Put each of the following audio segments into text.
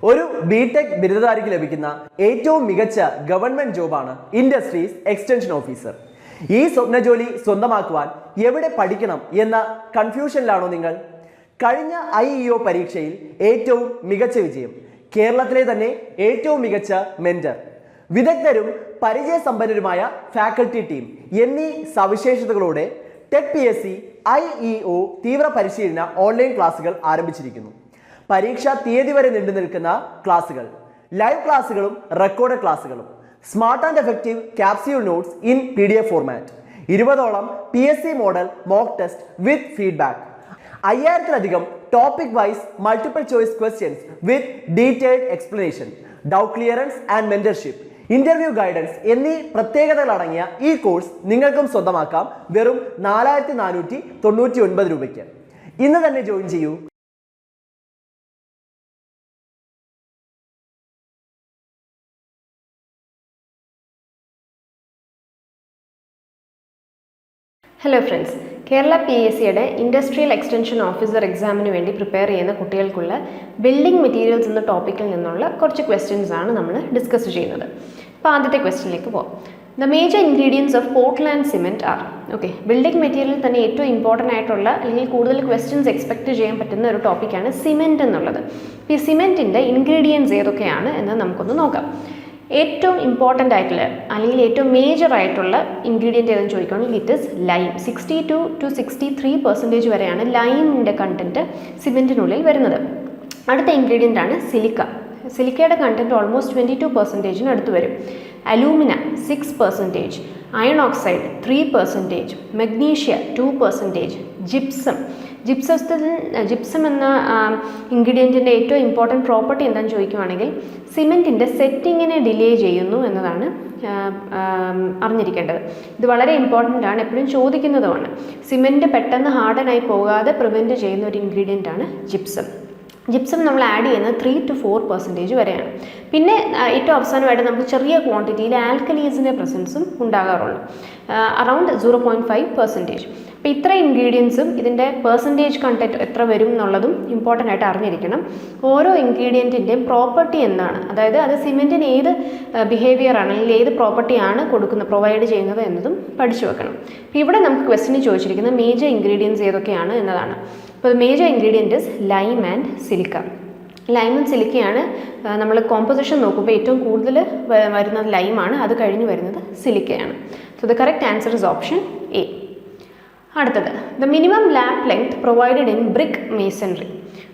ഒരു ബിടെക് ബിരുദധാരിക്ക് ലഭിക്കുന്ന ഏറ്റവും മികച്ച ഗവൺമെന്റ് ജോബാണ് ഇൻഡസ്ട്രീസ് എക്സ്റ്റൻഷൻ ഓഫീസർ. ഈ സ്വപ്ന ജോലി സ്വന്തമാക്കുവാൻ എവിടെ പഠിക്കണം എന്ന കൺഫ്യൂഷനിലാണോ നിങ്ങൾ? കഴിഞ്ഞ IEO പരീക്ഷയിൽ ഏറ്റവും മികച്ച വിജയം, കേരളത്തിലെ തന്നെ ഏറ്റവും മികച്ച മെന്റർ, വിദഗ്ധരും പരിചയസമ്പന്നരുമായ ഫാക്കൽറ്റി ടീം എന്നീ സവിശേഷതകളോടെ ടെക് PSC IEO തീവ്ര പരിശീലന ഓൺലൈൻ ക്ലാസുകൾ ആരംഭിച്ചിരിക്കുന്നു. പരീക്ഷാ തീയതി വരെ നീണ്ടു നിൽക്കുന്ന ക്ലാസുകൾ, ലൈവ് ക്ലാസുകളും റെക്കോർഡ് ക്ലാസുകളും, smart and effective capsule notes in PDF format, 20ഓളം PSC model mock test with feedback, 5000-ലധികം topic wise multiple choice questions with detailed explanation, doubt clearance and mentorship, interview guidance എന്നീ പ്രത്യേകതകൾ അടങ്ങിയ ഈ കോഴ്സ് നിങ്ങൾക്കും സ്വന്തമാക്കാം വെറും 4499 രൂപയ്ക്ക്. ഇന്ന് തന്നെ ജോയിൻ ചെയ്യൂ. ഹലോ ഫ്രണ്ട്സ്, കേരള PSCയുടെ ഇൻഡസ്ട്രിയൽ എക്സ്റ്റൻഷൻ ഓഫീസർ എക്സാമിന് വേണ്ടി പ്രിപ്പയർ ചെയ്യുന്ന കുട്ടികൾക്കുള്ള ബിൽഡിംഗ് മെറ്റീരിയൽസ് എന്ന ടോപ്പിക്കിൽ നിന്നുള്ള കുറച്ച് ക്വസ്റ്റ്യൻസ് ആണ് നമ്മൾ ഡിസ്കസ് ചെയ്യുന്നത്. അപ്പോൾ ആദ്യത്തെ ക്വസ്റ്റ്യനിലേക്ക് പോകാം. The major ingredients of Portland cement are. Okay, building material തന്നെ ഏറ്റവും ഇമ്പോർട്ടൻ്റ് ആയിട്ടുള്ള അല്ലെങ്കിൽ കൂടുതൽ ക്വസ്റ്റ്യൻസ് എക്സ്പെക്ട് ചെയ്യാൻ പറ്റുന്ന ഒരു ടോപ്പിക്കാണ് സിമെൻറ്റ് എന്നുള്ളത്. ഈ സിമെൻറ്റിൻ്റെ ഇൻഗ്രീഡിയൻസ് ഏതൊക്കെയാണ് എന്ന് നമുക്കൊന്ന് നോക്കാം. ഏറ്റവും ഇമ്പോർട്ടൻ്റ് ആയിട്ടുള്ള അല്ലെങ്കിൽ ഏറ്റവും മേജർ ആയിട്ടുള്ള ഇൻഗ്രീഡിയൻ്റ് ഏതെന്ന് ചോദിക്കുകയാണെങ്കിൽ ഇറ്റ് ഇസ് ലൈം. 62 to 63% വരെയാണ് ലൈമിൻ്റെ കണ്ടൻറ്റ് സിമെൻറ്റിനുള്ളിൽ വരുന്നത്. അടുത്ത ഇൻഗ്രീഡിയൻ്റ് ആണ് സിലിക്ക. സിലിക്കയുടെ കണ്ടൻറ്റ് ഓൾമോസ്റ്റ് 22% അടുത്ത് വരും. Alumina 6%, iron oxide 3%, magnesia 2%, gypsum എന്ന ഇൻഗ്രീഡിയൻറ്റിൻ്റെ ഏറ്റവും ഇമ്പോർട്ടൻറ്റ് പ്രോപ്പർട്ടി എന്താണെന്ന് ചോദിക്കുകയാണെങ്കിൽ സിമെൻറ്റിൻ്റെ സെറ്റിങ്ങിനെ ഡിലേ ചെയ്യുന്നു എന്നതാണ് അറിഞ്ഞിരിക്കേണ്ടത്. ഇത് വളരെ ഇമ്പോർട്ടൻ്റ് ആണ്, എപ്പോഴും ചോദിക്കുന്നതുമാണ്. സിമെൻറ്റ് പെട്ടെന്ന് ഹാർഡനായി പോകാതെ പ്രിവെൻറ്റ് ചെയ്യുന്ന ഒരു ഇൻഗ്രീഡിയൻ്റ് ആണ് ജിപ്സം നമ്മൾ ആഡ് ചെയ്യുന്നത് 3 to 4% വരെയാണ്. പിന്നെ ഏറ്റവും അവസാനമായിട്ട് നമുക്ക് ചെറിയ ക്വാണ്ടിറ്റിയിൽ ആൽക്കലീസിൻ്റെ പ്രസൻസും ഉണ്ടാകാറുള്ളൂ, അറൗണ്ട് 0.5%. അപ്പോൾ ഇത്ര ഇൻഗ്രീഡിയൻസും ഇതിൻ്റെ പെർസെൻറ്റേജ് കണ്ടൻറ്റ് എത്ര വരും എന്നുള്ളതും ഇമ്പോർട്ടൻ്റ് ആയിട്ട് അറിഞ്ഞിരിക്കണം. ഓരോ ഇൻഗ്രീഡിയൻറ്റിൻ്റെയും പ്രോപ്പർട്ടി എന്താണ്, അതായത് അത് സിമെൻറ്റിന് ഏത് ബിഹേവിയർ ആണ് അല്ലെങ്കിൽ ഏത് പ്രോപ്പർട്ടിയാണ് പ്രൊവൈഡ് ചെയ്യുന്നത് എന്നതും പഠിച്ചു വെക്കണം. അപ്പോൾ ഇവിടെ നമുക്ക് ക്വസ്റ്റ്യൻ ചോദിച്ചിരിക്കുന്നത് മേജർ ഇൻഗ്രീഡിയൻസ് ഏതൊക്കെയാണ് എന്നതാണ്. അപ്പോൾ major ingredient is lime and silica. Lime and സിലിക്കയാണ് നമ്മൾ കോമ്പോസിഷൻ നോക്കുമ്പോൾ ഏറ്റവും കൂടുതൽ വരുന്നത് ലൈമാണ്, അത് കഴിഞ്ഞ് വരുന്നത് സിലിക്കയാണ്. So the correct answer is option A. അടുത്തത്, the minimum lap length provided in brick masonry.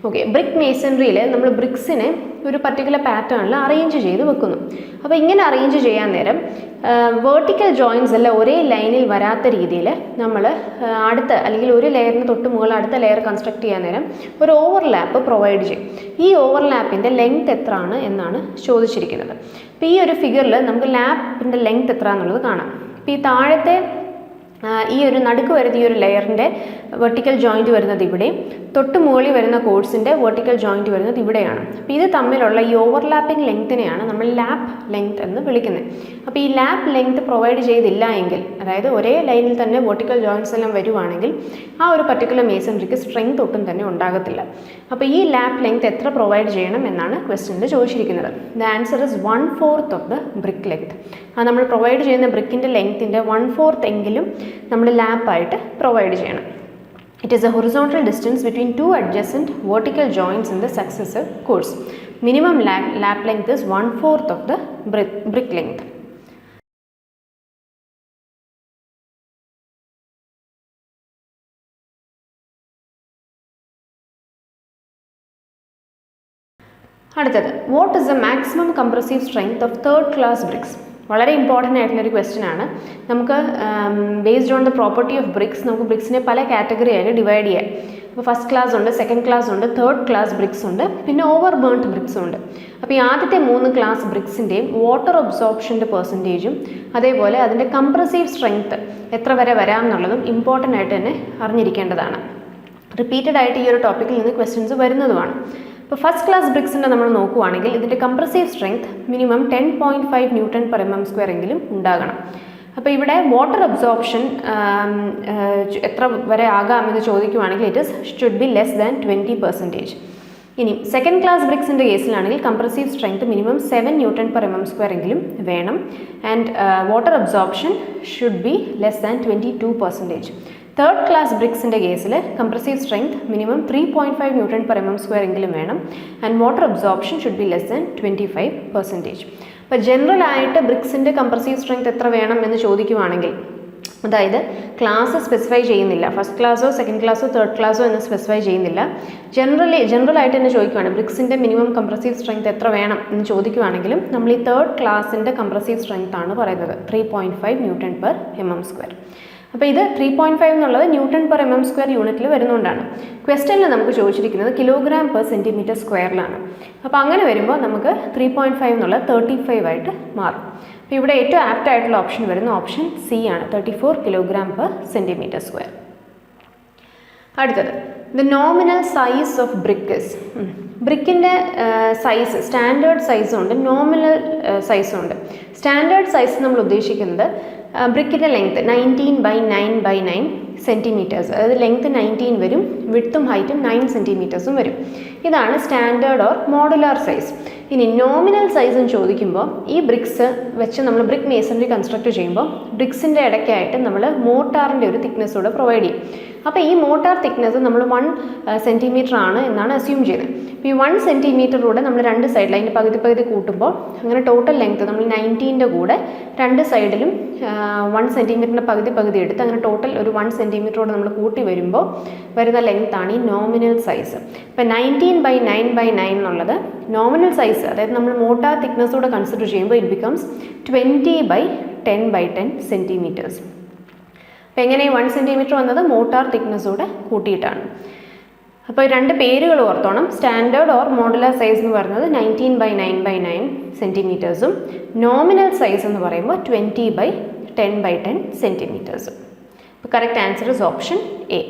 Okay, brick മേസൺറിയിൽ നമ്മൾ ബ്രിക്സിനെ ഒരു പർട്ടിക്കുലർ പാറ്റേണിൽ അറേഞ്ച് ചെയ്ത് വെക്കുന്നു. അപ്പോൾ ഇങ്ങനെ അറേഞ്ച് ചെയ്യാൻ നേരം വേർട്ടിക്കൽ ജോയിൻസ് എല്ലാം ഒരേ ലൈനിൽ വരാത്ത രീതിയിൽ നമ്മൾ അടുത്ത അല്ലെങ്കിൽ ഒരു ലെയറിന് തൊട്ട് മുകളിൽ അടുത്ത ലെയർ കൺസ്ട്രക്ട് ചെയ്യാൻ നേരം ഒരു ഓവർലാപ്പ് പ്രൊവൈഡ് ചെയ്യും. ഈ ഓവർലാപ്പിൻ്റെ ലെങ്ത് എത്ര ആണ് എന്നാണ് ചോദിച്ചിരിക്കുന്നത്. അപ്പോൾ ഈ ഒരു ഫിഗറിൽ നമുക്ക് ലാപ്പിൻ്റെ ലെങ്ത് എത്ര എന്നുള്ളത് കാണാം. ഇപ്പോൾ ഈ താഴത്തെ ഈ ഒരു നടുക്ക് വരുന്ന ഈ ഒരു ലെയറിൻ്റെ വെർട്ടിക്കൽ ജോയിൻറ്റ് വരുന്നത് ഇവിടെയും തൊട്ട് മുകളിൽ വരുന്ന കോഴ്സിൻ്റെ വെർട്ടിക്കൽ ജോയിൻറ്റ് വരുന്നത് ഇവിടെയാണ്. അപ്പോൾ ഇത് തമ്മിലുള്ള ഈ ഓവർലാപ്പിംഗ് ലെങ്ത്തിനെയാണ് നമ്മൾ ലാപ്പ് ലെങ്ത് എന്ന് വിളിക്കുന്നത്. അപ്പോൾ ഈ ലാപ്പ് ലെങ്ത് പ്രൊവൈഡ് ചെയ്തില്ല എങ്കിൽ, അതായത് ഒരേ ലൈനിൽ തന്നെ വെർട്ടിക്കൽ ജോയിൻറ്റ്സ് എല്ലാം വരുവാണെങ്കിൽ ആ ഒരു പർട്ടിക്കുലർ മേസൺറിക്ക് സ്ട്രെങ്ത് ഒട്ടും തന്നെ ഉണ്ടാകത്തില്ല. അപ്പോൾ ഈ ലാപ്പ് ലെങ്ത് എത്ര പ്രൊവൈഡ് ചെയ്യണം എന്നാണ് ക്വസ്റ്റ്യനിൽ ചോദിച്ചിരിക്കുന്നത്. The answer is 1/4 of the brick length. അത് നമ്മൾ പ്രൊവൈഡ് ചെയ്യുന്ന ബ്രിക്കിൻ്റെ ലെങ്ത്തിൻ്റെ 1/4 എങ്കിലും നമ്മൾ ലാപ്പായിട്ട് പ്രൊവൈഡ് ചെയ്യണം. It is a horizontal distance between two adjacent vertical joints in the successive course. Minimum lap length is 1/4 of the brick length. അടുത്തത്, what is the maximum compressive strength of third class bricks? വളരെ important ആയിട്ടുള്ളൊരു question ആണ്. നമുക്ക് based on the property of BRICS നമുക്ക് ബ്രിക്സിനെ പല category ആയിട്ട് divide ചെയ്യാം. അപ്പോൾ ഫസ്റ്റ് ക്ലാസ് ഉണ്ട്, സെക്കൻഡ് ക്ലാസ് ഉണ്ട്, തേർഡ് ക്ലാസ് ബ്രിക്സ് ഉണ്ട്, പിന്നെ ഓവർ ബേൺഡ് ബ്രിക്സും ഉണ്ട്. അപ്പോൾ ഈ ആദ്യത്തെ 3 ക്ലാസ് ബ്രിക്സിൻ്റെയും വാട്ടർ അബ്സോർപ്ഷൻ്റെ പെർസെൻറ്റേജും അതേപോലെ അതിൻ്റെ കംപ്രസീവ് സ്ട്രെങ്ത്ത് എത്ര വരെ വരാം എന്നുള്ളതും ഇമ്പോർട്ടൻ്റ് ആയിട്ട് തന്നെ അറിഞ്ഞിരിക്കേണ്ടതാണ്. റിപ്പീറ്റഡ് ആയിട്ട് ഈ ഒരു ടോപ്പിക്കിൽ നിന്ന് ക്വസ്റ്റ്യൻസ് വരുന്നതുമാണ്. ഇപ്പോൾ ഫസ്റ്റ് ക്ലാസ് ബ്രിക്സിൻ്റെ നമ്മൾ നോക്കുകയാണെങ്കിൽ ഇതിൻ്റെ കംപ്രസീവ് സ്ട്രെങ്ത് മിനിമം 10.5 Nm² എങ്കിലും ഉണ്ടാകണം. അപ്പോൾ ഇവിടെ വാട്ടർ അബ്സോർപ്ഷൻ എത്ര വരെ ആകാമെന്ന് ചോദിക്കുകയാണെങ്കിൽ it should be less than 20%. ഇനി സെക്കൻഡ് ക്ലാസ് ബ്രിക്സിൻ്റെ കേസിലാണെങ്കിൽ കംപ്രസീവ് സ്ട്രെങ്ത് മിനിമം 7 Nm/mm² എങ്കിലും വേണം. And water absorption should be less than 22%. Third class ബ്രിക്സിൻ്റെ കേസിൽ കംപ്രസീവ് സ്ട്രെങ്ത് മിനിമം 3.5 Nm/mm² എങ്കിലും വേണം. And water absorption should be less than 25%. അപ്പോൾ ജനറൽ ആയിട്ട് ബ്രിക്സിൻ്റെ കംപ്രസീവ് സ്ട്രെങ്ത് എത്ര വേണം എന്ന് ചോദിക്കുവാണെങ്കിൽ, അതായത് ക്ലാസ് സ്പെസിഫൈ ചെയ്യുന്നില്ല, ഫസ്റ്റ് ക്ലാസ്സോ സെക്കൻഡ് ക്ലാസ്സോ തേർഡ് ക്ലാസ്സോ എന്ന് സ്പെസിഫൈ ചെയ്യുന്നില്ല, ജനറലായിട്ട് തന്നെ ചോദിക്കുവാണ് ബ്രിക്സിൻ്റെ മിനിമം കംപ്രസീവ് സ്ട്രെങ്ത് എത്ര വേണം എന്ന് ചോദിക്കുവാണെങ്കിലും നമ്മൾ ഈ തേർഡ് ക്ലാസിൻ്റെ കംപ്രസീവ് സ്ട്രെങ്ത് ആണ് പറയുന്നത്, 3.5 Nm/mm². അപ്പോൾ ഇത് 3.5 എന്നുള്ളത് Nm/mm² യൂണിറ്റിൽ വരുന്നതുകൊണ്ടാണ്. ക്വസ്റ്റ്യനിൽ നമുക്ക് ചോദിച്ചിരിക്കുന്നത് kg/cm². അപ്പോൾ അങ്ങനെ വരുമ്പോൾ നമുക്ക് 3.5 എന്നുള്ളത് 35 ആയിട്ട് മാറും. അപ്പോൾ ഇവിടെ ഏറ്റവും ആപ്റ്റ് ആയിട്ടുള്ള ഓപ്ഷൻ വരുന്ന ഓപ്ഷൻ സി ആണ്, 34 kg/cm². അടുത്തത് the nominal size of brick is. ബ്രിക്കിൻ്റെ സൈസ് സ്റ്റാൻഡേർഡ് സൈസും ഉണ്ട്, നോമിനൽ സൈസും ഉണ്ട്. സ്റ്റാൻഡേർഡ് സൈസ് നമ്മൾ ഉദ്ദേശിക്കുന്നത് ബ്രിക്കിൻ്റെ ലെങ്ത്ത് 19/9/9 സെൻറ്റിമീറ്റേഴ്സ്, അതായത് ലെങ്ത്ത് 19 വരും, വിഡ്ത്തും ഹൈറ്റും 9 സെൻറ്റിമീറ്റേഴ്സും വരും. ഇതാണ് സ്റ്റാൻഡേർഡ് ഓർ മോഡുലാർ സൈസ്. ഇനി നോമിനൽ സൈസും ചോദിക്കുമ്പോൾ ഈ ബ്രിക്സ് വെച്ച് നമ്മൾ ബ്രിക്ക് മേസണറി കൺസ്ട്രക്ട് ചെയ്യുമ്പോൾ ബ്രിക്സിൻ്റെ ഇടയ്ക്കായിട്ട് നമ്മൾ മോട്ടാറിൻ്റെ ഒരു തിക്നെസ് കൂടെ പ്രൊവൈഡ് ചെയ്യും. അപ്പോൾ ഈ മോട്ടാർ തിക്നെസ് നമ്മൾ 1 സെൻറ്റിമീറ്റർ ആണ് എന്നാണ് അസ്യൂം ചെയ്യുന്നത്. അപ്പോൾ ഈ 1 സെൻറ്റിമീറ്ററിലൂടെ നമ്മൾ രണ്ട് സൈഡിൽ അതിൻ്റെ പകുതി കൂട്ടുമ്പോൾ അങ്ങനെ ടോട്ടൽ ലെങ്ത്ത് നമ്മൾ 19ൻ്റെ കൂടെ രണ്ട് സൈഡിലും 1 സെൻറ്റിമീറ്ററിൻ്റെ പകുതി എടുത്ത് അങ്ങനെ ടോട്ടൽ ഒരു 1 സെൻറ്റിമീറ്ററോട് നമ്മൾ കൂട്ടി വരുമ്പോൾ വരുന്ന ലെങ്ത്താണ് ഈ നോമിനൽ സൈസ്. ഇപ്പോൾ 19/9/9 എന്നുള്ളത് നോമിനൽ സൈസ്, അതായത് നമ്മൾ മോട്ടാർ തിക്നെസ്സോടെ കൺസിഡർ ചെയ്യുമ്പോൾ ഇറ്റ് ബിക്കംസ് 20/10/10 സെൻറ്റിമീറ്റേഴ്സ്. അപ്പോൾ എങ്ങനെ 1 സെൻറ്റിമീറ്റർ വന്നത് മോട്ടാർ തിക്നെസ്സോടെ കൂട്ടിയിട്ടാണ്. അപ്പോൾ രണ്ട് പേരുകൾ ഓർത്തോണം. സ്റ്റാൻഡേർഡ് ഓർ മോഡുലാർ സൈസ് എന്ന് പറയുന്നത് 19/9/9 സെൻറ്റിമീറ്റേഴ്സും നോമിനൽ സൈസ് എന്ന് പറയുമ്പോൾ 20/10/10 സെൻറ്റിമീറ്റേഴ്സും. അപ്പോൾ correct answer is option A.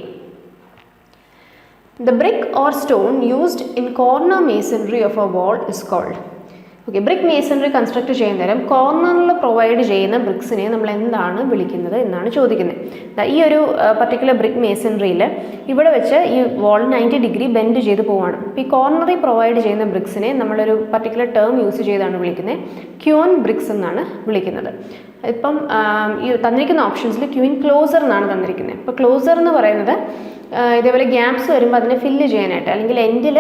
The brick or stone used in corner masonry of a wall is called. Okay, brick masonry construct ചെയ്യുന്ന നേരം കോർണറിൽ പ്രൊവൈഡ് ചെയ്യുന്ന ബ്രിക്സിനെ നമ്മൾ എന്താണ് വിളിക്കുന്നത് എന്നാണ് ചോദിക്കുന്നത്. ഈ ഒരു പർട്ടിക്കുലർ ബ്രിക്ക് മേസണറിയിൽ ഇവിടെ വെച്ച് ഈ വാൾ 90 ഡിഗ്രി ബെൻഡ് ചെയ്ത് പോവാണ്. അപ്പോൾ ഈ കോർണറിൽ പ്രൊവൈഡ് ചെയ്യുന്ന ബ്രിക്സിനെ നമ്മളൊരു പർട്ടിക്കുലർ ടേം യൂസ് ചെയ്താണ് വിളിക്കുന്നത്, ക്യൂൻ ബ്രിക്സ് എന്നാണ് വിളിക്കുന്നത്. ഇപ്പം ഈ തന്നിരിക്കുന്ന ഓപ്ഷൻസിൽ ക്യൂൻ ക്ലോസർ എന്നാണ് തന്നിരിക്കുന്നത്. ഇപ്പോൾ ക്ലോസർ എന്ന് പറയുന്നത് ഇതേപോലെ ഗ്യാപ്സ് വരുമ്പോൾ അതിനെ ഫില്ല് ചെയ്യാനായിട്ട്, അല്ലെങ്കിൽ എൻഡിൽ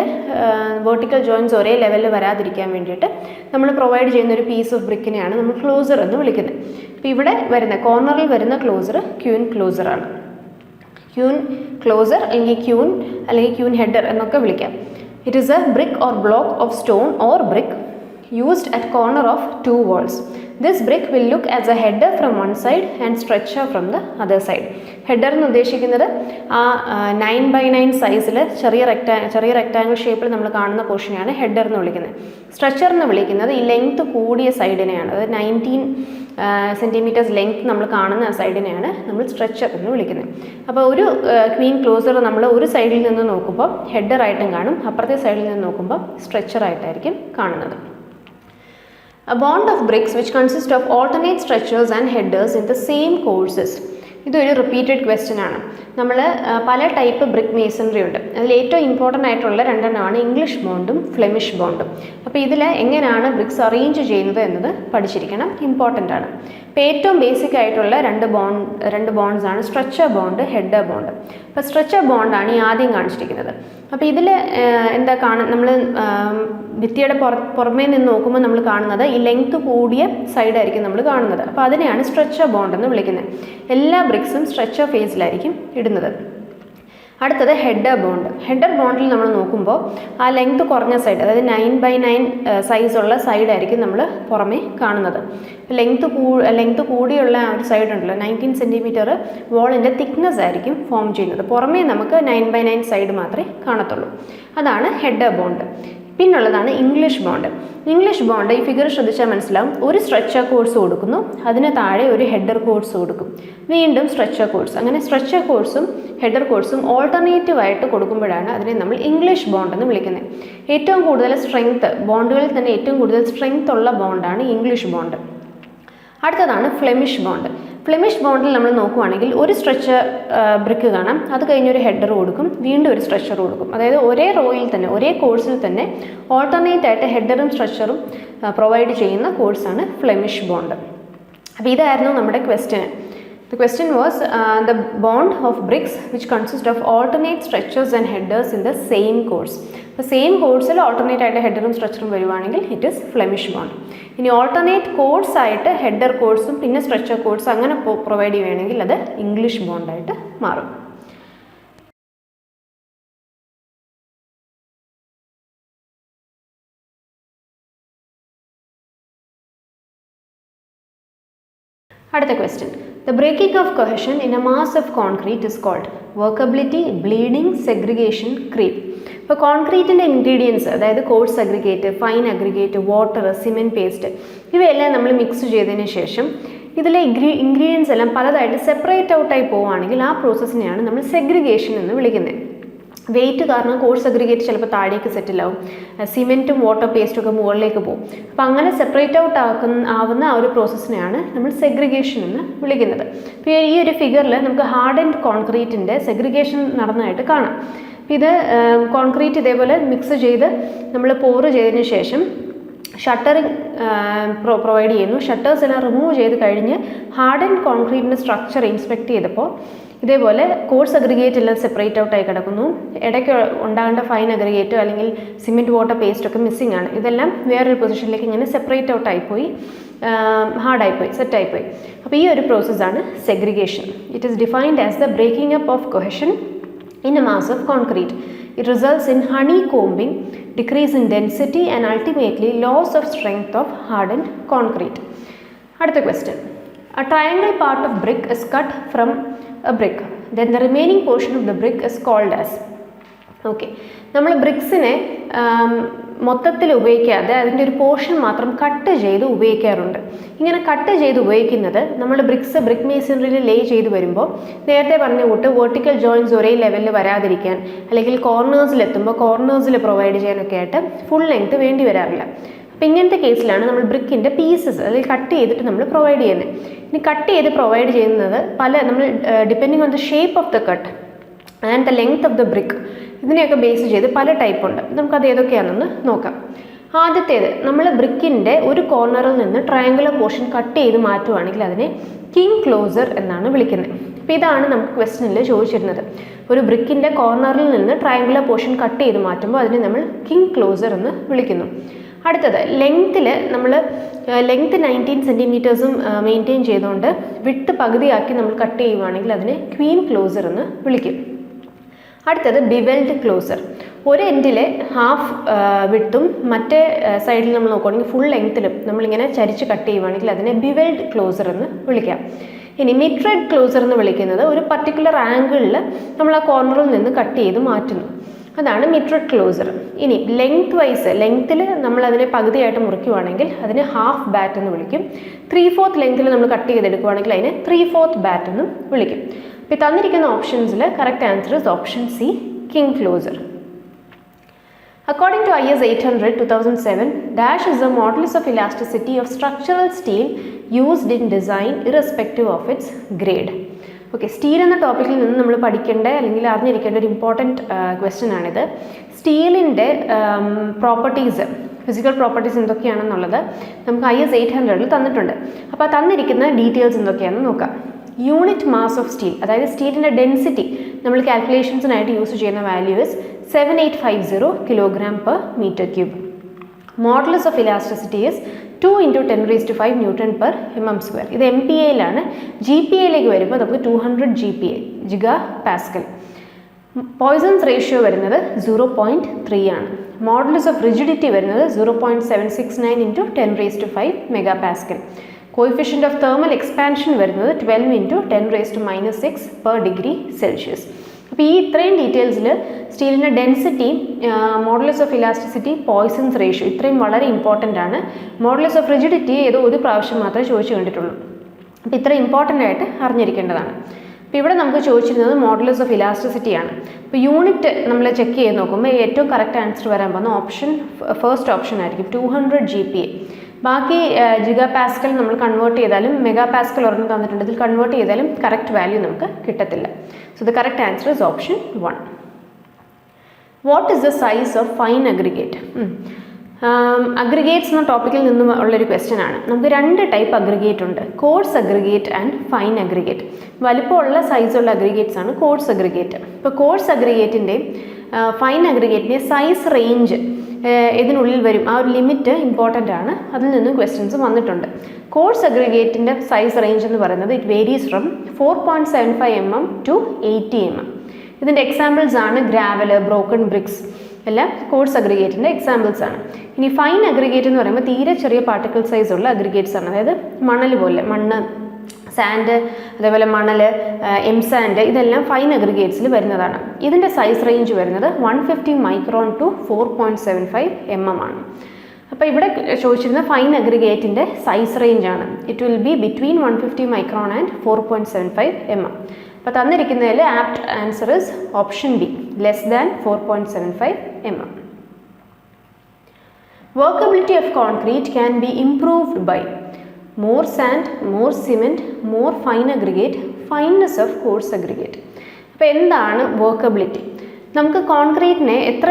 വെർട്ടിക്കൽ ജോയിൻസ് ഒരേ ലെവലിൽ വരാതിരിക്കാൻ വേണ്ടിയിട്ട് നമ്മൾ പ്രൊവൈഡ് ചെയ്യുന്ന ഒരു പീസ് ഓഫ് ബ്രിക്കിനെയാണ് നമ്മൾ ക്ലോസർ എന്ന് വിളിക്കുന്നത്. അപ്പോൾ ഇവിടെ വരുന്ന കോർണറിൽ വരുന്ന ക്ലോസർ ക്യൂൻ ക്ലോസറാണ്. ക്യൂൻ ക്ലോസർ അല്ലെങ്കിൽ ക്യൂൻ ഹെഡർ എന്നൊക്കെ വിളിക്കാം. It is A brick or block of stone or brick used at corner of two walls. This brick will look as a header from one side and stretcher from the other side. Header എന്ന് ഉദ്ദേശിക്കുന്നത് ആ 9/9 സൈസിൽ ചെറിയ rectangle ഷേപ്പിൽ നമ്മൾ കാണുന്ന പോർഷനെയാണ് header എന്ന് വിളിക്കുന്നത്. സ്ട്രെച്ചർ എന്ന് വിളിക്കുന്നത് ഈ ലെങ്ത് കൂടിയ സൈഡിനെയാണ്, അതായത് 19 സെൻറ്റിമീറ്റേഴ്സ് ലെങ്ത് നമ്മൾ കാണുന്ന സൈഡിനെയാണ് നമ്മൾ സ്ട്രെച്ചർ എന്ന് വിളിക്കുന്നത്. അപ്പോൾ ഒരു ക്വീൻ ക്ലോസർ നമ്മൾ ഒരു സൈഡിൽ നിന്ന് നോക്കുമ്പോൾ ഹെഡറായിട്ടും കാണും, അപ്പുറത്തെ സൈഡിൽ നിന്ന് നോക്കുമ്പോൾ സ്ട്രെച്ചറായിട്ടായിരിക്കും കാണുന്നത്. A bond of bricks which consist of alternate stretchers and headers in the same courses. ഇതൊരു റിപ്പീറ്റഡ് ക്വസ്റ്റ്യൻ ആണ്. നമ്മൾ പല ടൈപ്പ് ബ്രിക്ക് മേസണറി ഉണ്ട്. അതിൽ ഏറ്റവും ഇമ്പോർട്ടൻ്റ് ആയിട്ടുള്ള രണ്ടെണ്ണമാണ് ഇംഗ്ലീഷ് ബോണ്ടും ഫ്ലെമിഷ് ബോണ്ടും. അപ്പോൾ ഇതിൽ എങ്ങനെയാണ് ബ്രിക്സ് അറേഞ്ച് ചെയ്യുന്നത് എന്നത് പഠിച്ചിരിക്കണം, ഇമ്പോർട്ടൻ്റ് ആണ്. അപ്പോൾ ഏറ്റവും ബേസിക് ആയിട്ടുള്ള രണ്ട് ബോണ്ട്സ് ആണ് സ്ട്രെച്ചർ ബോണ്ട്, ഹെഡർ ബോണ്ട്. അപ്പോൾ സ്ട്രെച്ചർ ബോണ്ടാണ് ഈ ആദ്യം കാണിച്ചിരിക്കുന്നത്. അപ്പോൾ ഇതിൽ എന്താ നമ്മൾ ഭിത്തിയുടെ പുറമേ നിന്ന് നോക്കുമ്പോൾ നമ്മൾ കാണുന്നത് ഈ ലെങ്ത് കൂടിയ സൈഡായിരിക്കും നമ്മൾ കാണുന്നത്. അപ്പോൾ അതിനെയാണ് സ്ട്രെച്ചർ ബോണ്ട് എന്ന് വിളിക്കുന്നത്. എല്ലാ ബ്രിക്സും സ്ട്രെച്ചർ ഫേസിലായിരിക്കും ഇടുന്നത്. അടുത്തത് ഹെഡർ ബോണ്ട്. ഹെഡർ ബോണ്ടിൽ നമ്മൾ നോക്കുമ്പോൾ ആ ലെങ്ത് കുറഞ്ഞ സൈഡ്, അതായത് 9/9 സൈസുള്ള സൈഡായിരിക്കും നമ്മൾ പുറമേ കാണുന്നത്. ലെങ്ത് കൂടിയുള്ള ആ ഒരു സൈഡ് ഉണ്ടല്ലോ, 19 സെൻറ്റിമീറ്റർ വോളിൻ്റെ തിക്നെസ് ആയിരിക്കും ഫോം ചെയ്യുന്നത്. പുറമേ നമുക്ക് 9/9 സൈഡ് മാത്രമേ കാണത്തുള്ളൂ. അതാണ് ഹെഡർ ബോണ്ട്. പിന്നുള്ളതാണ് ഇംഗ്ലീഷ് ബോണ്ട്. ഇംഗ്ലീഷ് ബോണ്ട് ഈ ഫിഗർ ശ്രദ്ധിച്ചാൽ മനസ്സിലാവും. ഒരു സ്ട്രെച്ചർ കോഴ്സ് കൊടുക്കുന്നു, അതിന് താഴെ ഒരു ഹെഡർ കോഴ്സ് കൊടുക്കും, വീണ്ടും സ്ട്രെച്ചർ കോഴ്സ്. അങ്ങനെ സ്ട്രെച്ചർ കോഴ്സും ഹെഡർ കോഴ്സും ഓൾട്ടർനേറ്റീവ് ആയിട്ട് കൊടുക്കുമ്പോഴാണ് അതിനെ നമ്മൾ ഇംഗ്ലീഷ് ബോണ്ട് എന്ന് വിളിക്കുന്നത്. ഏറ്റവും കൂടുതൽ സ്ട്രെങ്ത്, ബോണ്ടുകളിൽ തന്നെ ഏറ്റവും കൂടുതൽ സ്ട്രെങ്ത് ഉള്ള ബോണ്ടാണ് ഇംഗ്ലീഷ് ബോണ്ട്. അടുത്തതാണ് ഫ്ലെമിഷ് ബോണ്ട്. ഫ്ലെമിഷ് ബോണ്ടിൽ നമ്മൾ നോക്കുവാണെങ്കിൽ ഒരു സ്ട്രെച്ചർ ബ്രിക്ക് കാണാം, അത് കഴിഞ്ഞൊരു ഹെഡർ കൊടുക്കും, വീണ്ടും ഒരു സ്ട്രെച്ചർ കൊടുക്കും. അതായത് ഒരേ റോയിൽ തന്നെ ഒരേ കോഴ്സിൽ തന്നെ ഓൾട്ടർനേറ്റ് ആയിട്ട് ഹെഡറും സ്ട്രെച്ചറും പ്രൊവൈഡ് ചെയ്യുന്ന കോഴ്സാണ് ഫ്ലെമിഷ് ബോണ്ട്. അപ്പോൾ ഇതായിരുന്നു നമ്മുടെ question. The question was the bond of bricks which consist of alternate stretchers and headers in the same course. അപ്പോൾ സെയിം കോഴ്സിൽ ഓൾട്ടർനേറ്റ് ആയിട്ട് ഹെഡറും സ്ട്രെച്ചറും വരുവാണെങ്കിൽ ഇറ്റ് ഈസ് ഫ്ലെമിഷ് ബോണ്ട്. ഇനി ഓൾട്ടർനേറ്റ് കോഴ്സ് ആയിട്ട് ഹെഡർ കോഴ്സും പിന്നെ സ്ട്രെച്ചർ കോഴ്സും അങ്ങനെ പ്രൊവൈഡ് ചെയ്യുകയാണെങ്കിൽ അത് ഇംഗ്ലീഷ് ബോണ്ടായിട്ട് മാറും. അടുത്ത question. The breaking of cohesion in a mass of concrete is called workability, bleeding, segregation, creep. ഇപ്പോൾ കോൺക്രീറ്റിൻ്റെ ഇൻഗ്രീഡിയൻസ്, അതായത് coarse aggregate, fine aggregate, water, cement paste, ഇവയെല്ലാം നമ്മൾ മിക്സ് ചെയ്തതിന് ശേഷം ഇതിലെ ഇൻഗ്രീഡിയൻസ് എല്ലാം പലതായിട്ട് സെപ്പറേറ്റ് ഔട്ടായി പോവുകയാണെങ്കിൽ ആ പ്രോസസ്സിനെയാണ് നമ്മൾ സെഗ്രിഗേഷൻ എന്ന് വിളിക്കുന്നത്. വെയിറ്റ് കാരണം കോഴ്സ് അഗ്രിഗേറ്റ് ചിലപ്പോൾ താഴേക്ക് സെറ്റിലാവും, സിമെൻറ്റും വാട്ടർ പേസ്റ്റും ഒക്കെ മുകളിലേക്ക് പോകും. അപ്പോൾ അങ്ങനെ സെപ്പറേറ്റ് ഔട്ട് ആവുന്ന ആ ഒരു പ്രോസസ്സിനെയാണ് നമ്മൾ സെഗ്രിഗേഷൻ എന്ന് വിളിക്കുന്നത്. അപ്പോൾ ഈ ഒരു ഫിഗറിൽ നമുക്ക് ഹാർഡ് ആൻഡ് കോൺക്രീറ്റിൻ്റെ സെഗ്രിഗേഷൻ നടന്നതായിട്ട് കാണാം. അപ്പോൾ ഇത് കോൺക്രീറ്റ് ഇതേപോലെ മിക്സ് ചെയ്ത് നമ്മൾ പോറ് ചെയ്തതിന് ശേഷം ഷട്ടറിങ് പ്രൊവൈഡ് ചെയ്യുന്നു. ഷട്ടേഴ്സ് എല്ലാം റിമൂവ് ചെയ്ത് കഴിഞ്ഞ് ഹാർഡ് ആൻഡ് കോൺക്രീറ്റിൻ്റെ സ്ട്രക്ചർ ഇൻസ്പെക്ട് ചെയ്തപ്പോൾ ഇതേപോലെ കോഴ്സ് അഗ്രിഗേറ്റ് എല്ലാം സെപ്പറേറ്റ് ഔട്ടായി കിടക്കുന്നു. ഇടയ്ക്ക് ഉണ്ടാകേണ്ട ഫൈൻ അഗ്രിഗേറ്റോ അല്ലെങ്കിൽ സിമെൻറ്റ് വാട്ടർ പേസ്റ്റൊക്കെ മിസ്സിംഗ് ആണ്. ഇതെല്ലാം വേറൊരു പൊസിഷനിലേക്ക് ഇങ്ങനെ സെപ്പറേറ്റ് ഔട്ടായിപ്പോയി, ഹാർഡായിപ്പോയി, സെറ്റായിപ്പോയി. അപ്പോൾ ഈ ഒരു പ്രോസസ്സാണ് segregation. It is defined as the breaking up of cohesion in a mass of concrete. It results in honeycombing, decrease in density and ultimately loss of strength of hardened concrete. അടുത്ത question. A triangle part of brick is cut from a brick. Then the remaining portion of the brick is called as. Okay, നമ്മൾ ബ്രിക്സിനെ മൊത്തത്തിൽ ഉപയോഗിക്കാതെ അതിൻ്റെ ഒരു portion മാത്രം cut ചെയ്ത് ഉപയോഗിക്കാറുണ്ട്. ഇങ്ങനെ കട്ട് ചെയ്ത് ഉപയോഗിക്കുന്നത് നമ്മൾ ബ്രിക്ക് മേസണറിയിൽ ലേ ചെയ്ത് വരുമ്പോൾ നേരത്തെ പറഞ്ഞ കൂട്ട് വെർട്ടിക്കൽ ജോയിൻറ്റ്സ് ഒരേ ലെവലിൽ വരാതിരിക്കാൻ അല്ലെങ്കിൽ കോർണേഴ്സിലെത്തുമ്പോൾ കോർണേഴ്സിൽ പ്രൊവൈഡ് ചെയ്യാനൊക്കെ ആയിട്ട് ഫുൾ ലെങ്ത് വേണ്ടി വരാറില്ല. അപ്പോൾ ഇങ്ങനത്തെ കേസിലാണ് നമ്മൾ ബ്രിക്കിൻ്റെ പീസസ് അല്ലെങ്കിൽ കട്ട് ചെയ്തിട്ട് നമ്മൾ പ്രൊവൈഡ് ചെയ്യുന്നത്. ഇനി കട്ട് ചെയ്ത് പ്രൊവൈഡ് ചെയ്യുന്നത് നമ്മൾ depending on the shape of the cut and the length of the brick, ഇതിനെയൊക്കെ ബേസ് ചെയ്ത് പല ടൈപ്പ് ഉണ്ട്. നമുക്കത് ഏതൊക്കെയാണെന്ന് നോക്കാം. ആദ്യത്തേത്, നമ്മൾ ബ്രിക്കിൻ്റെ ഒരു കോർണറിൽ നിന്ന് ട്രയാങ്കുലർ പോർഷൻ കട്ട് ചെയ്ത് മാറ്റുവാണെങ്കിൽ അതിനെ കിങ് ക്ലോസർ എന്നാണ് വിളിക്കുന്നത്. അപ്പോൾ ഇതാണ് നമുക്ക് ക്വസ്റ്റ്യനിൽ ചോദിച്ചിരുന്നത്. ഒരു ബ്രിക്കിൻ്റെ കോർണറിൽ നിന്ന് ട്രയാങ്കുലർ പോർഷൻ കട്ട് ചെയ്ത് മാറ്റുമ്പോൾ അതിനെ നമ്മൾ കിങ് ക്ലോസർ എന്ന് വിളിക്കുന്നു. അടുത്തത്, ലെങ്ത്തിൽ നമ്മൾ ലെങ്ത്ത് 19 സെൻറ്റിമീറ്റേഴ്സും മെയിൻറ്റെയിൻ ചെയ്തുകൊണ്ട് വിട്ട് പകുതിയാക്കി നമ്മൾ കട്ട് ചെയ്യുവാണെങ്കിൽ അതിനെ ക്വീൻ ക്ലോസർ എന്ന് വിളിക്കും. അടുത്തത് ബിവെൽഡ് ക്ലോസർ. ഒരു എൻഡിലെ ഹാഫ് വിട്ടും മറ്റേ സൈഡിൽ നമ്മൾ നോക്കുകയാണെങ്കിൽ ഫുൾ ലെങ്ത്തിലും നമ്മളിങ്ങനെ ചരിച്ച് കട്ട് ചെയ്യുവാണെങ്കിൽ അതിനെ ബിവെൽഡ് ക്ലോസർ എന്ന് വിളിക്കാം. ഇനി മിഡ്രെഡ് ക്ലോസർ എന്ന് വിളിക്കുന്നത് ഒരു പർട്ടിക്കുലർ ആംഗിളിൽ നമ്മൾ ആ കോർണറിൽ നിന്ന് കട്ട് ചെയ്ത് മാറ്റുന്നു, അതാണ് മിഡ്രെഡ് ക്ലോസർ. ഇനി ലെങ്ത് വൈസ്, ലെങ്ത്തിൽ നമ്മൾ അതിനെ പകുതിയായിട്ട് മുറിക്കുവാണെങ്കിൽ അതിനെ ഹാഫ് ബാറ്റ് എന്ന് വിളിക്കും. 3/4 ലെങ്ത്തിൽ നമ്മൾ കട്ട് ചെയ്തെടുക്കുവാണെങ്കിൽ അതിനെ 3/4 ബാറ്റ് എന്നും വിളിക്കും. ഇപ്പോൾ തന്നിരിക്കുന്ന ഓപ്ഷൻസിൽ correct answer is option C, king closer. According to IS 800-2007, dash is the modulus of elasticity of structural steel used in design irrespective of its grade. Okay, steel എന്ന ടോപ്പിക്കിൽ നിന്ന് നമ്മൾ പഠിക്കേണ്ട അല്ലെങ്കിൽ അറിഞ്ഞിരിക്കേണ്ട ഒരു ഇമ്പോർട്ടൻറ്റ് ക്വസ്റ്റ്യൻ ആണിത്. സ്റ്റീലിൻ്റെ പ്രോപ്പർട്ടീസ്, ഫിസിക്കൽ പ്രോപ്പർട്ടീസ് എന്തൊക്കെയാണെന്നുള്ളത് നമുക്ക് IS 800 തന്നിട്ടുണ്ട്. അപ്പോൾ തന്നിരിക്കുന്ന ഡീറ്റെയിൽസ് എന്തൊക്കെയാണെന്ന് നോക്കാം. യൂണിറ്റ് മാസ് ഓഫ് സ്റ്റീൽ, അതായത് സ്റ്റീലിൻ്റെ ഡെൻസിറ്റി നമ്മൾ കാൽക്കുലേഷൻസിനായിട്ട് യൂസ് ചെയ്യുന്ന value is 7850 kg/m3. Modulus of elasticity is 2 × 10⁵ Nm/mm². ഇത് MPAയിലാണ്. GPAയിലേക്ക് വരുമ്പോൾ നമുക്ക് 200 GPA, giga Pascal. Poisons ratio വരുന്നത് 0.3 ആണ്. മോഡുലസ് ഓഫ് റിജിഡിറ്റി വരുന്നത് 0.769 × 10⁵ MPa. Coefficient of thermal expansion വരുന്നത് 12 × 10⁻⁶/°C. അപ്പോൾ ഈ ഇത്രയും ഡീറ്റെയിൽസിൽ സ്റ്റീലിൻ്റെ density, modulus of elasticity, poisons ratio ഇത്രയും വളരെ ഇമ്പോർട്ടൻ്റ് ആണ്. മോഡുലസ് ഓഫ് റിജിഡിറ്റി ഏതോ ഒരു പ്രാവശ്യം മാത്രമേ ചോദിച്ചു കണ്ടിട്ടുള്ളൂ. അപ്പോൾ ഇത്ര ഇമ്പോർട്ടൻ്റ് ആയിട്ട് അറിഞ്ഞിരിക്കേണ്ടതാണ്. അപ്പോൾ ഇവിടെ നമുക്ക് ചോദിച്ചിരുന്നത് മോഡുലസ് ഓഫ് ഇലാസ്റ്റിസിറ്റിയാണ്. അപ്പോൾ യൂണിറ്റ് നമ്മൾ ചെക്ക് ചെയ്ത് നോക്കുമ്പോൾ ഏറ്റവും കറക്റ്റ് ആൻസർ വരാൻ പോകുന്ന ഓപ്ഷൻ ഫസ്റ്റ് ഓപ്ഷൻ ആയിരിക്കും, 200 GPA. ബാക്കി ജിഗാ പാസ്കൽ നമ്മൾ കൺവേർട്ട് ചെയ്താലും മെഗാ പാസ്കൽ ഒരെണ്ണം തന്നിട്ടുണ്ട്, ഇതിൽ കൺവേർട്ട് ചെയ്താലും കറക്റ്റ് വാല്യൂ നമുക്ക് കിട്ടത്തില്ല. So the correct answer is option 1. What is the size of fine aggregate? Aggregates എന്ന ടോപ്പിക്കിൽ നിന്നും ഉള്ളൊരു ക്വസ്റ്റ്യൻ ആണ്. നമുക്ക് 2 ടൈപ്പ് അഗ്രിഗേറ്റ് ഉണ്ട്, coarse aggregate and fine aggregate. വലുപ്പമുള്ള സൈസുള്ള അഗ്രിഗേറ്റ്സ് ആണ് കോഴ്സ് അഗ്രിഗേറ്റ്. ഇപ്പോൾ കോഴ്സ് അഗ്രിഗേറ്റിൻ്റെയും ഫൈൻ അഗ്രിഗേറ്റിൻ്റെയും സൈസ് റേഞ്ച് ഇതിനുള്ളിൽ വരും, ആ ഒരു ലിമിറ്റ് ഇമ്പോർട്ടൻ്റ് ആണ്, അതിൽ നിന്നും ക്വസ്റ്റ്യൻസ് വന്നിട്ടുണ്ട്. കോഴ്സ് അഗ്രിഗേറ്റിൻ്റെ സൈസ് റേഞ്ച് എന്ന് പറയുന്നത് it varies from 4.75 mm to 80 mm. ഇതിൻ്റെ എക്സാമ്പിൾസ് ആണ് ഗ്രാവൽ, ബ്രോക്കൺ ബ്രിക്സ്, എല്ലാം കോഴ്സ് അഗ്രിഗേറ്റിൻ്റെ എക്സാമ്പിൾസ് ആണ്. ഇനി ഫൈൻ അഗ്രിഗേറ്റ് എന്ന് പറയുമ്പോൾ തീരെ ചെറിയ പാർട്ടിക്കിൾ സൈസ് ഉള്ള അഗ്രിഗേറ്റ്സ് ആണ്. അതായത് മണൽ പോലെ, മണ്ണ്, സാൻഡ്, അതേപോലെ മണൽ, എംസാൻഡ്, ഇതെല്ലാം ഫൈൻ അഗ്രിഗേറ്റ്സിൽ വരുന്നതാണ്. ഇതിൻ്റെ സൈസ് റേഞ്ച് വരുന്നത് 150 micron to 4.75 mm ആണ്. അപ്പോൾ ഇവിടെ ചോദിച്ചിരുന്ന ഫൈൻ അഗ്രിഗേറ്റിൻ്റെ സൈസ് റേഞ്ച് ആണ്. It will be between 150 micron and 4.75 mm. അപ്പോൾ തന്നിരിക്കുന്നതിൽ apt answer is option B, less than 4.75 mm. Workability of concrete can be improved by more sand, more cement, more fine aggregate, fineness of coarse aggregate. അപ്പോൾ എന്താണ് workability? നമുക്ക് കോൺക്രീറ്റിനെ എത്ര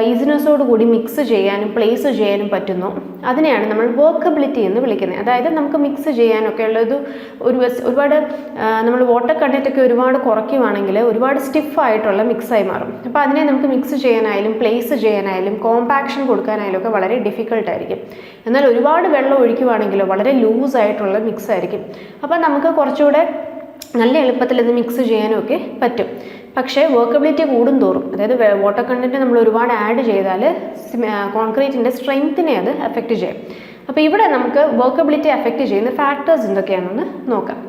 ഈസിനെസ്സോട് കൂടി mix ചെയ്യാനും place ചെയ്യാനും പറ്റുന്നോ അതിനെയാണ് നമ്മൾ വർക്കബിലിറ്റി എന്ന് വിളിക്കുന്നത്. അതായത് നമുക്ക് മിക്സ് ചെയ്യാനൊക്കെ ഉള്ളത് ഒരുപാട് നമ്മൾ വാട്ടർ കണ്ടൻറ്റൊക്കെ ഒരുപാട് കുറയ്ക്കുവാണെങ്കിൽ ഒരുപാട് സ്റ്റിഫായിട്ടുള്ള മിക്സായി മാറും. അപ്പോൾ അതിനെ നമുക്ക് മിക്സ് ചെയ്യാനായാലും പ്ലേസ് ചെയ്യാനായാലും കോമ്പാക്ഷൻ കൊടുക്കാനായാലും ഒക്കെ വളരെ ഡിഫിക്കൽട്ടായിരിക്കും. എന്നാൽ ഒരുപാട് വെള്ളം ഒഴിക്കുവാണെങ്കിലോ വളരെ ലൂസായിട്ടുള്ള മിക്സ് ആയിരിക്കും. അപ്പോൾ നമുക്ക് കുറച്ചുകൂടെ നല്ല എളുപ്പത്തിൽ ഇത് മിക്സ് ചെയ്യാനും ഒക്കെ പറ്റും. പക്ഷേ വർക്കബിലിറ്റി കൂടുന്തോറും, അതായത് വാട്ടർ കണ്ടൻറ്റ് നമ്മൾ ഒരുപാട് ആഡ് ചെയ്താൽ കോൺക്രീറ്റിൻ്റെ സ്ട്രെങ്ത്തിനെ അത് അഫക്റ്റ് ചെയ്യും. അപ്പോൾ ഇവിടെ നമുക്ക് വർക്കബിലിറ്റി അഫക്റ്റ് ചെയ്യുന്ന ഫാക്ടേഴ്സ് എന്തൊക്കെയാണെന്ന് നോക്കാം.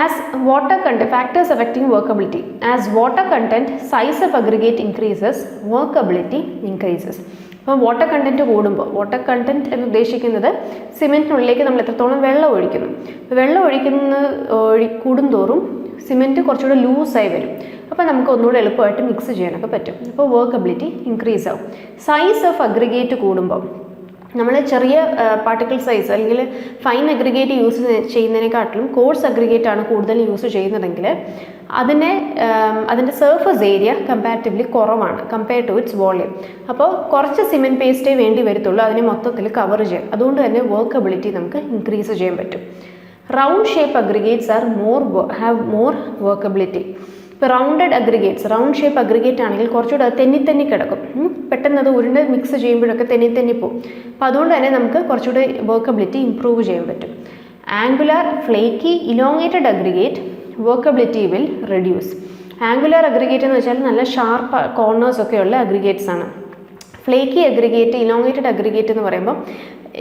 As water content, factors affecting workability. As water content, size of aggregate increases, workability increases. അപ്പോൾ വാട്ടർ കണ്ടൻറ്റ് കൂടുമ്പോൾ, വാട്ടർ കണ്ടൻറ്റ് എന്ന് ഉദ്ദേശിക്കുന്നത് സിമെൻറ്റിനുള്ളിലേക്ക് നമ്മൾ എത്രത്തോളം വെള്ളം ഒഴിക്കുന്നു. വെള്ളം കൂടുന്തോറും സിമെൻറ്റ് കുറച്ചുകൂടെ ലൂസായി വരും. അപ്പോൾ നമുക്ക് ഒന്നുകൂടെ എളുപ്പമായിട്ട് മിക്സ് ചെയ്യാനൊക്കെ പറ്റും. അപ്പോൾ വർക്കബിലിറ്റി ഇൻക്രീസ് ആവും. സൈസ് ഓഫ് അഗ്രിഗേറ്റ് കൂടുമ്പോൾ, നമ്മൾ ചെറിയ പാർട്ടിക്കിൾ സൈസ് അല്ലെങ്കിൽ ഫൈൻ അഗ്രിഗേറ്റ് യൂസ് ചെയ്യുന്നതിനെക്കാട്ടിലും കോഴ്സ് അഗ്രിഗേറ്റ് ആണ് കൂടുതൽ യൂസ് ചെയ്യുന്നതെങ്കിൽ അതിൻ്റെ സർഫസ് ഏരിയ കമ്പാരിറ്റീവ്ലി കുറവാണ് കമ്പയർ ടു ഇറ്റ്സ് വോളിയം. അപ്പോൾ കുറച്ച് സിമെൻറ്റ് പേസ്റ്റേ വേണ്ടി വരത്തുള്ളൂ അതിനെ മൊത്തത്തിൽ കവർ ചെയ്യാൻ. അതുകൊണ്ട് തന്നെ വർക്കബിലിറ്റി നമുക്ക് ഇൻക്രീസ് ചെയ്യാൻ പറ്റും. Round shape aggregates have more workability. ഇപ്പോൾ rounded aggregates, round shape aggregate ആണെങ്കിൽ കുറച്ചുകൂടെ തെന്നി കിടക്കും. പെട്ടെന്ന് അത് ഉരുണ്ട് മിക്സ് ചെയ്യുമ്പോഴൊക്കെ തെന്നി പോകും. അപ്പോൾ അതുകൊണ്ട് തന്നെ നമുക്ക് കുറച്ചുകൂടെ വർക്കബിലിറ്റി ഇമ്പ്രൂവ് ചെയ്യാൻ പറ്റും. Angular, flaky, elongated aggregate workability will reduce. Angular aggregate എന്ന് വെച്ചാൽ നല്ല ഷാർപ്പ് കോർണേഴ്സ് ഒക്കെയുള്ള അഗ്രിഗേറ്റ്സ് ആണ്. ഫ്ലേക്കി അഗ്രിഗേറ്റ്, ഇലോങ്ങേറ്റഡ് അഗ്രിഗേറ്റ് എന്ന് പറയുമ്പോൾ,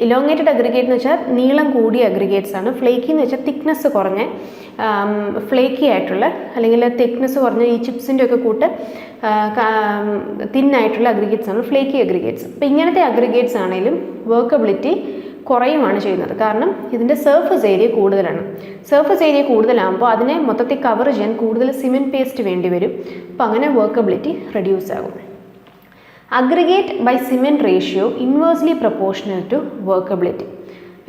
ഇലോങ്ങേറ്റഡ് അഗ്രിഗേറ്റ് എന്ന് വെച്ചാൽ നീളം കൂടിയ അഗ്രിഗേറ്റ്സ് ആണ്. ഫ്ലേക്കി എന്ന് വെച്ചാൽ തിക്നെസ് കുറഞ്ഞ, ഫ്ലേക്കി ആയിട്ടുള്ള അല്ലെങ്കിൽ തിക്നെസ് കുറഞ്ഞ ഈ ചിപ്സിൻ്റെ ഒക്കെ കൂട്ട് തിന്നായിട്ടുള്ള അഗ്രിഗേറ്റ്സ് ആണ് ഫ്ലേക്കി അഗ്രിഗേറ്റ്സ്. അപ്പോൾ ഇങ്ങനത്തെ അഗ്രിഗേറ്റ്സ് ആണെങ്കിലും വർക്കബിലിറ്റി കുറയുമാണ് ചെയ്യുന്നത്. കാരണം ഇതിൻ്റെ സർഫസ് ഏരിയ കൂടുതലാണ്. സർഫസ് ഏരിയ കൂടുതലാകുമ്പോൾ അതിനെ മൊത്തത്തിൽ കവർ ചെയ്യാൻ കൂടുതൽ സിമെൻറ്റ് പേസ്റ്റ് വേണ്ടി വരും. അപ്പോൾ അങ്ങനെ വർക്കബിലിറ്റി റെഡ്യൂസ് ആകും. Aggregate by cement ratio inversely proportional to workability.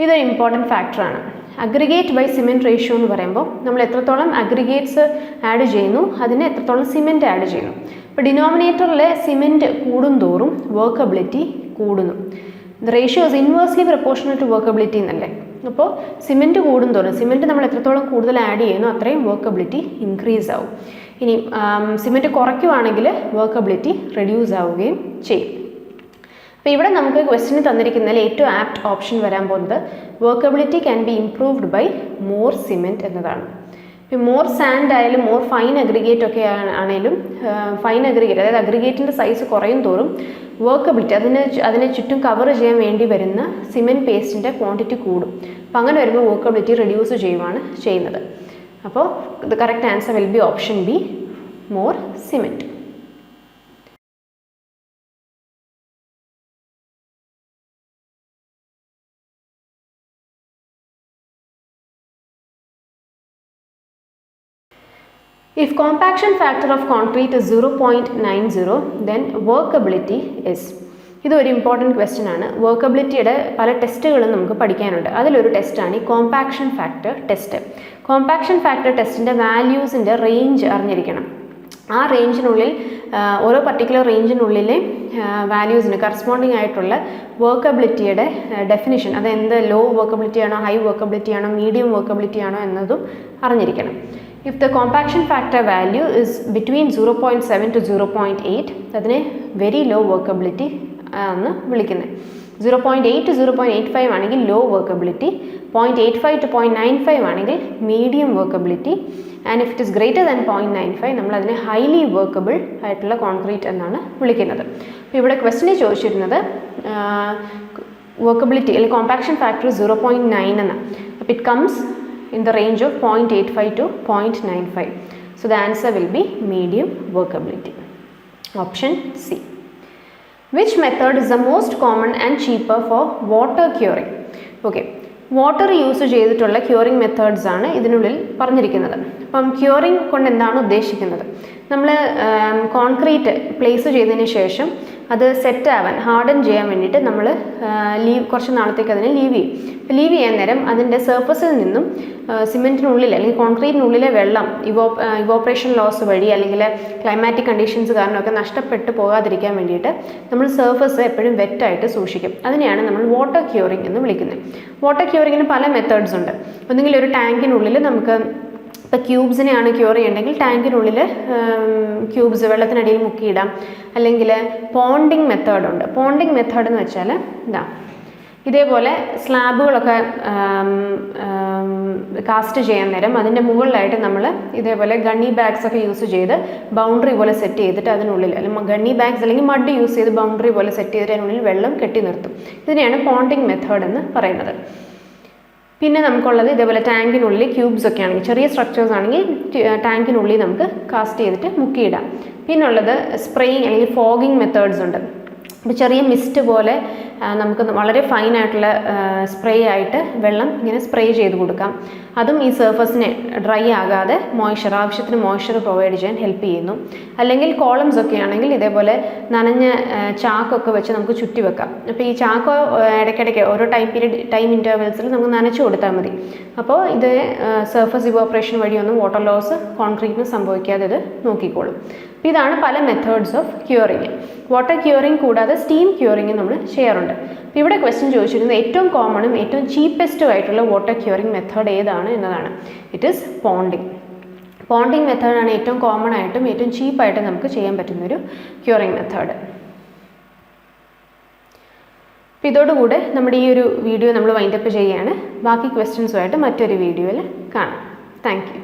ഇതൊരു ഇമ്പോർട്ടൻറ്റ് ഫാക്ടറാണ്. അഗ്രിഗേറ്റ് ബൈ സിമെൻറ്റ് റേഷ്യോ എന്ന് പറയുമ്പോൾ നമ്മൾ എത്രത്തോളം അഗ്രിഗേറ്റ്സ് ആഡ് ചെയ്യുന്നു അതിന് എത്രത്തോളം സിമെൻറ്റ് ആഡ് ചെയ്യുന്നു. ഇപ്പോൾ ഡിനോമിനേറ്ററിലെ സിമെൻറ്റ് കൂടുന്തോറും വർക്കബിലിറ്റി കൂടുന്നു. The ratio is inversely proportional to workability എന്നല്ലേ. അപ്പോൾ സിമെൻറ്റ് കൂടുന്തോറും, സിമെൻറ്റ് നമ്മൾ എത്രത്തോളം കൂടുതൽ ആഡ് ചെയ്യുന്നു അത്രയും വർക്കബിലിറ്റി ഇൻക്രീസ് ആവും. ഇനി സിമെൻറ്റ് കുറയ്ക്കുവാണെങ്കിൽ വർക്കബിലിറ്റി റെഡ്യൂസ് ആവുകയും ചെയ്യും. അപ്പോൾ ഇവിടെ നമുക്ക് ക്വസ്റ്റിന് തന്നിരിക്കുന്നതിൽ ഏറ്റവും ആപ്റ്റ് ഓപ്ഷൻ വരാൻ പോകുന്നത് workability can be improved by more cement എന്നതാണ്. ഇപ്പോൾ മോർ സാൻഡ് ആയാലും മോർ ഫൈൻ അഗ്രിഗേറ്റ് ഒക്കെ ആണെങ്കിലും ഫൈൻ അഗ്രിഗേറ്റ്, അതായത് അഗ്രിഗേറ്റിൻ്റെ സൈസ് കുറയും തോറും വർക്കബിലിറ്റി അതിനെ ചുറ്റും കവർ ചെയ്യാൻ വേണ്ടി വരുന്ന സിമെൻറ്റ് പേസ്റ്റിൻ്റെ ക്വാണ്ടിറ്റി കൂടും. അപ്പോൾ അങ്ങനെ വരുമ്പോൾ വർക്കബിലിറ്റി റെഡ്യൂസ് ചെയ്യുകയാണ് ചെയ്യുന്നത്. അപ്പോൾ the correct answer will be option B, more cement. If compaction factor of concrete is 0.90, then workability is. ഇതൊരു ഇമ്പോർട്ടൻറ്റ് ക്വസ്റ്റ്യൻ ആണ്. വർക്കബിലിറ്റിയുടെ പല ടെസ്റ്റുകളും നമുക്ക് പഠിക്കാനുണ്ട്. അതിലൊരു ടെസ്റ്റാണ് ഈ compaction factor test. Compaction factor ടെസ്റ്റിൻ്റെ വാല്യൂസിൻ്റെ റേഞ്ച് അറിഞ്ഞിരിക്കണം. ആ റേഞ്ചിനുള്ളിൽ ഓരോ പർട്ടിക്കുലർ റേഞ്ചിനുള്ളിലെ വാല്യൂസിന് കറസ്പോണ്ടിങ് ആയിട്ടുള്ള വർക്കബിലിറ്റിയുടെ ഡെഫിനിഷൻ, അത് എന്ത് ലോ വർക്കബിലിറ്റി ആണോ, ഹൈ വർക്കബിലിറ്റി ആണോ, മീഡിയം വർക്കബിലിറ്റി ആണോ എന്നതും അറിഞ്ഞിരിക്കണം. If the compaction factor value is between 0.7 to 0.8, അതിനെ വെരി ലോ വർക്കബിലിറ്റി എന്ന് വിളിക്കുന്നത്. 0.8 to 0.85 ആണെങ്കിൽ ലോ വർക്കബിലിറ്റി, 0.85 to 0.95 ആണെങ്കിൽ medium workability, and if it is greater than 0.95 നമ്മൾ അതിനെ ഹൈലി വർക്കബിൾ ആയിട്ടുള്ള കോൺക്രീറ്റ് എന്നാണ് വിളിക്കുന്നത്. അപ്പോൾ ഇവിടെ ക്വസ്റ്റ്യനിൽ ചോദിച്ചിരുന്നത് വർക്കബിലിറ്റി അല്ലെങ്കിൽ കോമ്പാക്ഷൻ ഫാക്ടർ 0.9 എന്നാണ്. അപ്പോൾ it comes in the range of 0.85 to 0.95. So the answer will be medium workability. Option C. Which method is the most common and cheaper for water curing? Okay. Water use ചെയ്തിട്ടുള്ള curing methods ആണ് ഇതിനുള്ളിൽ പറഞ്ഞിരിക്കുന്നത്. അപ്പം curing കൊണ്ട് എന്താണ് ഉദ്ദേശിക്കുന്നത്? നമ്മൾ concrete place ചെയ്തതിന് ശേഷം അത് സെറ്റ് ആവാൻ, ഹാർഡൻ ചെയ്യാൻ വേണ്ടിയിട്ട് നമ്മൾ കുറച്ച് നാളത്തേക്ക് അതിനെ ലീവ് ചെയ്യും. ലീവ് ചെയ്യാൻ നേരം അതിൻ്റെ സർഫസിൽ നിന്നും സിമെൻറ്റിനുള്ളിൽ അല്ലെങ്കിൽ കോൺക്രീറ്റിനുള്ളിലെ വെള്ളം ഇവോപ്പറേഷൻ ലോസ് വഴി അല്ലെങ്കിൽ ക്ലൈമാറ്റിക് കണ്ടീഷൻസ് കാരണമൊക്കെ നഷ്ടപ്പെട്ടു പോകാതിരിക്കാൻ വേണ്ടിയിട്ട് നമ്മൾ സർഫസ് എപ്പോഴും വെറ്റായിട്ട് സൂക്ഷിക്കും. അതിനെയാണ് നമ്മൾ വാട്ടർ ക്യൂറിംഗ് എന്ന് വിളിക്കുന്നത്. വാട്ടർ ക്യൂറിങ്ങിന് പല മെത്തേഡ്സ് ഉണ്ട്. ഒന്നുകിൽ ഒരു ടാങ്കിനുള്ളിൽ നമുക്ക് ഇപ്പോൾ ക്യൂബ്സിനെയാണ് ക്യൂർ ചെയ്യണമെങ്കിൽ ടാങ്കിനുള്ളിൽ ക്യൂബ്സ് വെള്ളത്തിനടിയിൽ മുക്കിയിടാം. അല്ലെങ്കിൽ പോണ്ടിങ് മെത്തേഡുണ്ട്. പോണ്ടിങ് മെത്തേഡ് എന്ന് വെച്ചാൽ ഇതേപോലെ സ്ലാബുകളൊക്കെ കാസ്റ്റ് ചെയ്യാൻ നേരം അതിൻ്റെ മുകളിലായിട്ട് നമ്മൾ ഇതേപോലെ ഗണ്ണി ബാഗ്സ് ഒക്കെ യൂസ് ചെയ്ത് ബൗണ്ടറി പോലെ സെറ്റ് ചെയ്തിട്ട് അതിനുള്ളിൽ, അല്ലെങ്കിൽ ഗണ്ണി ബാഗ്സ് അല്ലെങ്കിൽ മഡ് യൂസ് ചെയ്ത് ബൗണ്ടറി പോലെ സെറ്റ് ചെയ്തിട്ട് അതിനുള്ളിൽ വെള്ളം കെട്ടി നിർത്തും. ഇതിനെയാണ് പോണ്ടിങ് മെത്തേഡ് എന്ന് പറയുന്നത്. പിന്നെ നമുക്കുള്ളത് ഇതേപോലെ ടാങ്കിനുള്ളിൽ ക്യൂബ്സ് ഒക്കെ ആണെങ്കിൽ, ചെറിയ സ്ട്രക്ചേഴ്സ് ആണെങ്കിൽ ടാങ്കിനുള്ളിൽ നമുക്ക് കാസ്റ്റ് ചെയ്തിട്ട് മുക്കിയിടാം. പിന്നുള്ളത് സ്പ്രേയിങ് അല്ലെങ്കിൽ ഫോഗിങ് മെത്തേഡ്സ് ഉണ്ട്. ഇപ്പോൾ ചെറിയ മിസ്റ്റ് പോലെ നമുക്ക് വളരെ ഫൈനായിട്ടുള്ള സ്പ്രേ ആയിട്ട് വെള്ളം ഇങ്ങനെ സ്പ്രേ ചെയ്ത് കൊടുക്കാം. അതും ഈ സർഫസിനെ ഡ്രൈ ആകാതെ ആവശ്യത്തിന് മോയ്സ്ചർ പ്രൊവൈഡ് ചെയ്യാൻ ഹെൽപ്പ് ചെയ്യുന്നു. അല്ലെങ്കിൽ കോളംസ് ഒക്കെ ആണെങ്കിൽ ഇതേപോലെ നനഞ്ഞ ചാക്കൊക്കെ വെച്ച് നമുക്ക് ചുറ്റി വെക്കാം. അപ്പോൾ ഈ ചാക്ക് ഇടയ്ക്കിടയ്ക്ക് ഓരോ ടൈം ഇൻ്റർവെൽസിൽ നമുക്ക് നനച്ചു കൊടുത്താൽ മതി. അപ്പോൾ ഇത് സർഫസ് ഇവോപ്പറേഷൻ വഴിയൊന്നും വാട്ടർ ലോസ് കോൺക്രീറ്റിന് സംഭവിക്കാതെ ഇത് നോക്കിക്കോളും. അപ്പോൾ ഇതാണ് പല methods of curing. Water curing കൂടാതെ സ്റ്റീം ക്യൂറിങ് നമ്മൾ ചെയ്യാറുണ്ട്. അപ്പോൾ ഇവിടെ ക്വസ്റ്റ്യൻ ചോദിച്ചിരുന്നത് ഏറ്റവും കോമണും ഏറ്റവും ചീപ്പസ്റ്റും ആയിട്ടുള്ള വാട്ടർ ക്യൂറിങ് മെത്തേഡ് ഏതാണ് എന്നതാണ്. It is ponding. പോണ്ടിങ് മെത്തേഡാണ് ഏറ്റവും കോമൺ ആയിട്ടും ഏറ്റവും ചീപ്പായിട്ടും നമുക്ക് ചെയ്യാൻ പറ്റുന്നൊരു ക്യൂറിങ് മെത്തേഡ്. അപ്പോൾ ഇതോടുകൂടെ നമ്മുടെ ഈ ഒരു വീഡിയോ നമ്മൾ വൈൻഡപ്പ് ചെയ്യുകയാണ്. ബാക്കി ക്വസ്റ്റ്യൻസുമായിട്ട് മറ്റൊരു വീഡിയോയിൽ കാണാം. Thank you.